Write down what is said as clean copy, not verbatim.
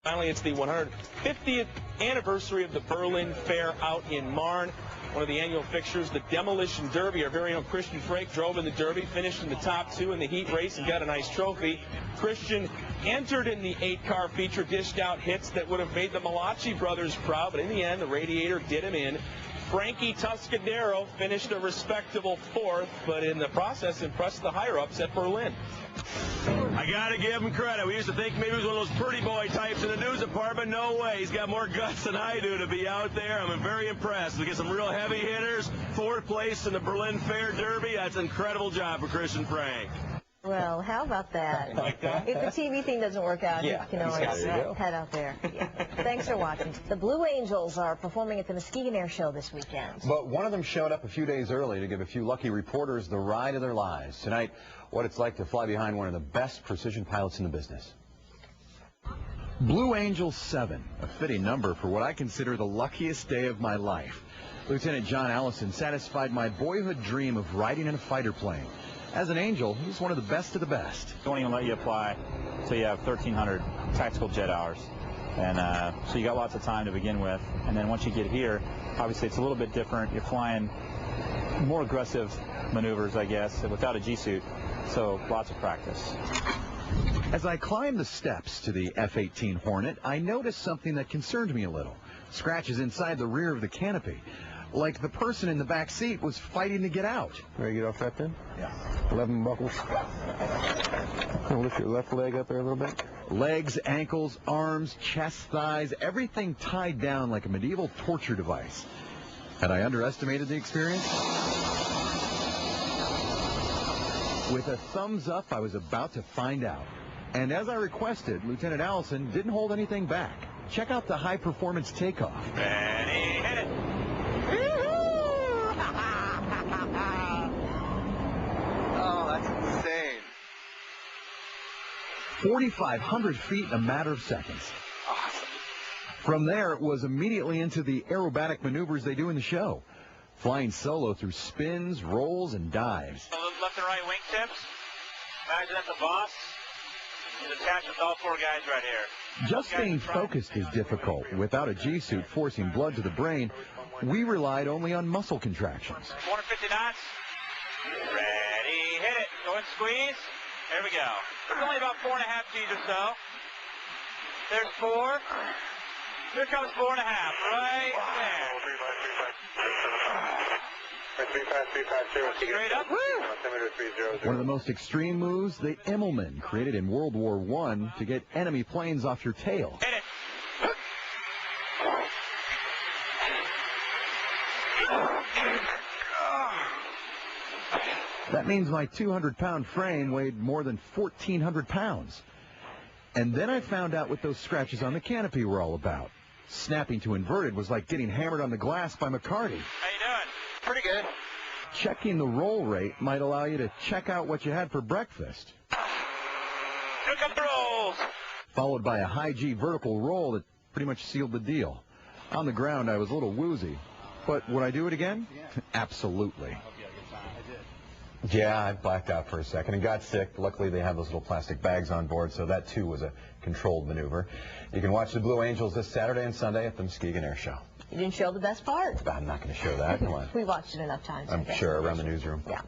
Finally, it's the 150th anniversary of the Berlin Fair out in Marne. One of the annual fixtures, the Demolition Derby. Our very own Christian Frank drove in the Derby, finished in the top two in the heat race, and got a nice trophy. Christian entered in the 8-car feature, dished out hits that would have made the Malachi brothers proud, but in the end, the Radiator did him in. Frankie Tuscadero finished a respectable 4th, but in the process impressed the higher-ups at Berlin. I got to give him credit. We used to think maybe he was one of those pretty boy types in the news department. No way. He's got more guts than I do to be out there. I'm very impressed. We get some real heavy hitters. 4th place in the Berlin Fair Derby. That's an incredible job for Christian Frank. Well, how about that? Like that? If the TV thing doesn't work out, yeah, you can always head out there. Yeah. Thanks for watching. The Blue Angels are performing at the Muskegon Air Show this weekend. But one of them showed up a few days early to give a few lucky reporters the ride of their lives. Tonight, what it's like to fly behind one of the best precision pilots in the business. Blue Angel 7, a fitting number for what I consider the luckiest day of my life. Lieutenant John Allison satisfied my boyhood dream of riding in a fighter plane. As an Angel, he's one of the best of the best. They won't even let you apply until you have 1,300 tactical jet hours. And so you got lots of time to begin with. And then once you get here, obviously it's a little bit different. You're flying more aggressive maneuvers, I guess, without a G-suit. So lots of practice. As I climbed the steps to the F-18 Hornet, I noticed something that concerned me a little. Scratches inside the rear of the canopy. Like the person in the back seat was fighting to get out. Ready to get off that then? Yeah. 11 buckles. Lift your left leg up there a little bit. Legs, ankles, arms, chest, thighs, everything tied down like a medieval torture device. Had I underestimated the experience? With a thumbs up, I was about to find out. And as I requested, Lieutenant Allison didn't hold anything back. Check out the high-performance takeoff. Ready, hit it. 4,500 feet in a matter of seconds. Awesome. From there, it was immediately into the aerobatic maneuvers they do in the show. Flying solo through spins, rolls, and dives. Left and right wingtips. Imagine that's a boss. He's attached with all 4 guys right here. Just staying focused is difficult. Without a G-suit forcing blood to the brain, we relied only on muscle contractions. 450 knots. Ready, hit it. Go and squeeze. There we go. It's only about 4.5 G's or so. There's 4. Here comes 4.5. Right there. Straight up. One of the most extreme moves, the Immelman, created in World War I to get enemy planes off your tail. Hit it. That means my 200-pound frame weighed more than 1,400 pounds. And then I found out what those scratches on the canopy were all about. Snapping to inverted was like getting hammered on the glass by McCarty. How you doing? Pretty good. Checking the roll rate might allow you to check out what you had for breakfast. Here come the rolls. Followed by a high G vertical roll that pretty much sealed the deal. On the ground, I was a little woozy. But would I do it again? Absolutely. Yeah, I blacked out for a second and got sick. Luckily, they have those little plastic bags on board, so that, too, was a controlled maneuver. You can watch the Blue Angels this Saturday and Sunday at the Muskegon Air Show. You didn't show the best part. I'm not going to show that. Come on. We watched it enough times. I'm sure, around the newsroom. Yeah.